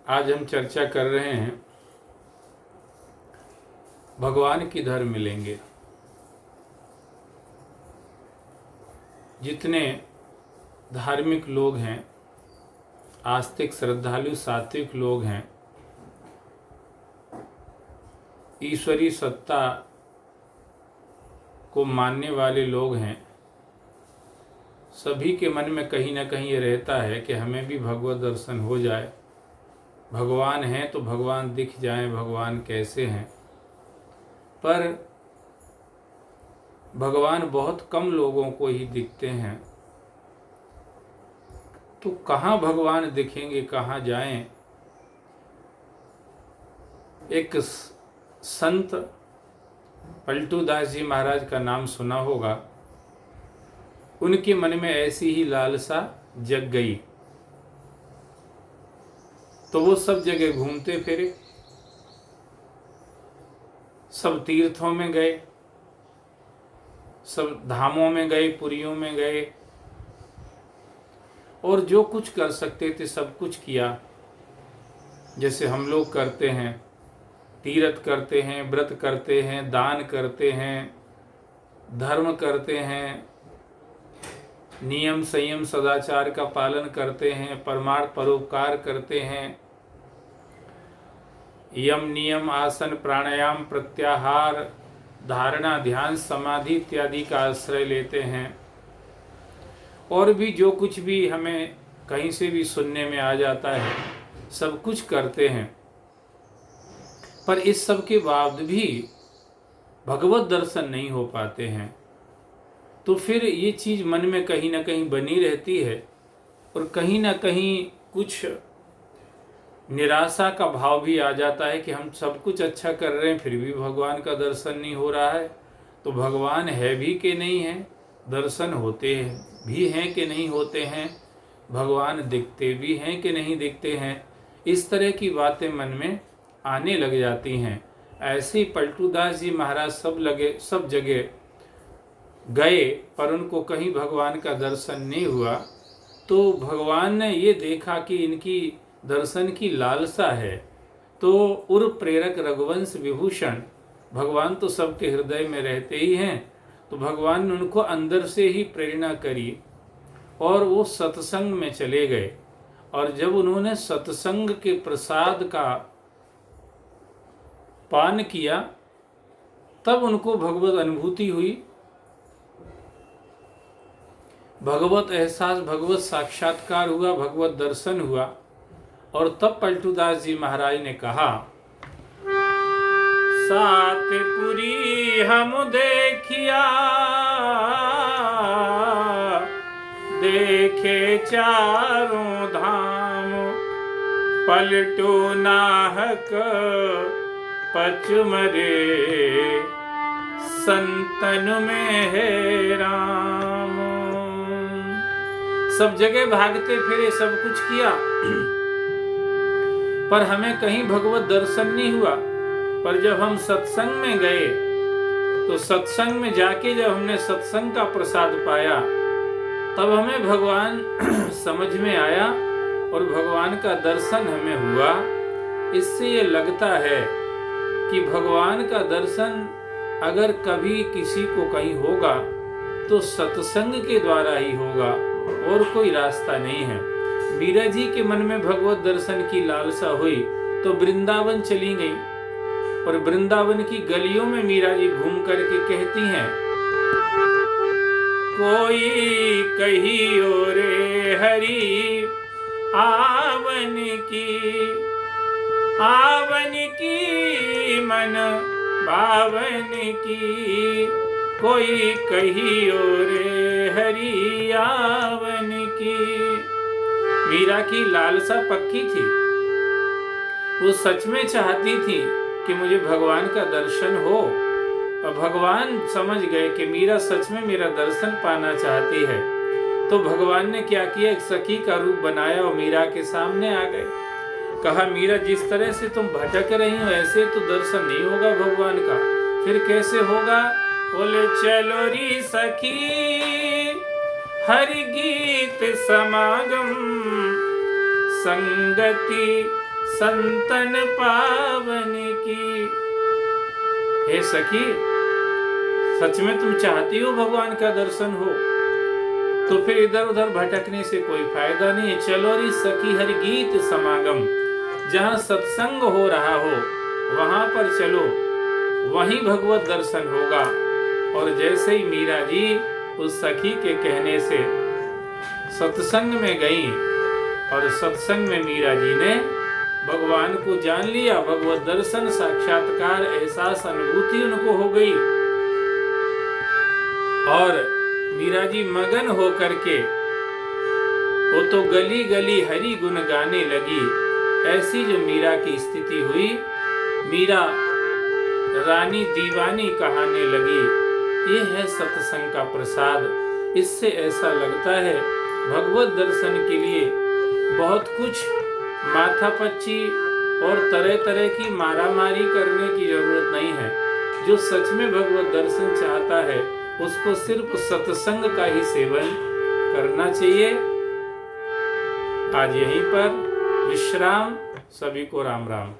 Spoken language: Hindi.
आज हम चर्चा कर रहे हैं भगवान किधर मिलेंगे। जितने धार्मिक लोग हैं, आस्तिक श्रद्धालु सात्विक लोग हैं, ईश्वरीय सत्ता को मानने वाले लोग हैं, सभी के मन में कहीं ना कहीं ये रहता है कि हमें भी भगवत दर्शन हो जाए, भगवान हैं तो भगवान दिख जाएं, भगवान कैसे हैं। पर भगवान बहुत कम लोगों को ही दिखते हैं, तो कहाँ भगवान दिखेंगे, कहाँ जाएं। एक संत पलटूदास जी महाराज का नाम सुना होगा। उनके मन में ऐसी ही लालसा जग गई, तो वो सब जगह घूमते फिरे, सब तीर्थों में गए, सब धामों में गए, पुरियों में गए, और जो कुछ कर सकते थे सब कुछ किया। जैसे हम लोग करते हैं, तीर्थ करते हैं, व्रत करते हैं, दान करते हैं, धर्म करते हैं, नियम संयम सदाचार का पालन करते हैं, परमार्थ परोपकार करते हैं, यम नियम आसन प्राणायाम प्रत्याहार धारणा ध्यान समाधि इत्यादि का आश्रय लेते हैं, और भी जो कुछ भी हमें कहीं से भी सुनने में आ जाता है सब कुछ करते हैं। पर इस सब के बाद भी भगवत दर्शन नहीं हो पाते हैं, तो फिर ये चीज़ मन में कहीं ना कहीं बनी रहती है, और कहीं ना कहीं कुछ निराशा का भाव भी आ जाता है कि हम सब कुछ अच्छा कर रहे हैं फिर भी भगवान का दर्शन नहीं हो रहा है। तो भगवान है भी कि नहीं है, दर्शन होते भी हैं कि नहीं होते हैं, भगवान दिखते भी हैं कि नहीं दिखते हैं, इस तरह की बातें मन में आने लग जाती हैं। ऐसे ही पलटूदास जी महाराज सब जगह गए, पर उनको कहीं भगवान का दर्शन नहीं हुआ। तो भगवान ने ये देखा कि इनकी दर्शन की लालसा है, तो उर प्रेरक रघुवंश विभूषण, भगवान तो सबके हृदय में रहते ही हैं, तो भगवान ने उनको अंदर से ही प्रेरणा करी और वो सत्संग में चले गए। और जब उन्होंने सत्संग के प्रसाद का पान किया तब उनको भगवत अनुभूति हुई, भगवत एहसास, भगवत साक्षात्कार हुआ, भगवत दर्शन हुआ। और तब पलटूदास जी महाराज ने कहा, सातपुरी हम देखिया, देखे चारों धाम, पलटू नाहक पचमरे, संतन में है राम। सब जगह भागते फिरे, सब कुछ किया, पर हमें कहीं भगवत दर्शन नहीं हुआ। पर जब हम सत्संग में गए, तो सत्संग में जाके जब हमने सत्संग का प्रसाद पाया, तब हमें भगवान समझ में आया और भगवान का दर्शन हमें हुआ। इससे ये लगता है कि भगवान का दर्शन अगर कभी किसी को कहीं होगा तो सत्संग के द्वारा ही होगा, और कोई रास्ता नहीं है। मीरा जी के मन में भगवत दर्शन की लालसा हुई तो वृंदावन चली गई, और वृंदावन की गलियों में मीरा जी घूम करके कहती हैं, कोई कहियो रे हरि आवन की मन भावन की, कोई कहियो रे हरि आवन की। मीरा की लालसा पक्की थी, वो सच में चाहती थी कि मुझे भगवान का दर्शन हो, और भगवान समझ गए कि मीरा सच में मेरा दर्शन पाना चाहती है। तो भगवान ने क्या किया, एक सखी का रूप बनाया और मीरा के सामने आ गए। कहा, मीरा जिस तरह से तुम भटक रही हो ऐसे तो दर्शन नहीं होगा भगवान का। फिर कैसे होगा? बोले, चलो री सखी हरि गीत समागम, संगति संतन पावन की। हे सखी, सच में तुम चाहती हो भगवान का दर्शन हो, तो फिर इधर उधर भटकने से कोई फायदा नहीं है। चलो री सखी हरि गीत समागम, जहाँ सत्संग हो रहा हो वहां पर चलो, वहीं भगवत दर्शन होगा। और जैसे ही मीरा जी उस सखी के कहने से सत्संग में गई, और सत्संग में मीरा जी ने भगवान को जान लिया, भगवत दर्शन साक्षात्कार एहसास अनुभूति उनको हो गई। और मीरा जी मगन होकर के वो तो गली गली हरि गुण गाने लगी। ऐसी जो मीरा की स्थिति हुई, मीरा रानी दीवानी कहाने लगी। ये है सत्संग का प्रसाद। इससे ऐसा लगता है भगवत दर्शन के लिए बहुत कुछ माथापच्ची और तरह तरह की मारामारी करने की जरूरत नहीं है। जो सच में भगवत दर्शन चाहता है उसको सिर्फ सत्संग का ही सेवन करना चाहिए। आज यहीं पर विश्राम। सभी को राम राम।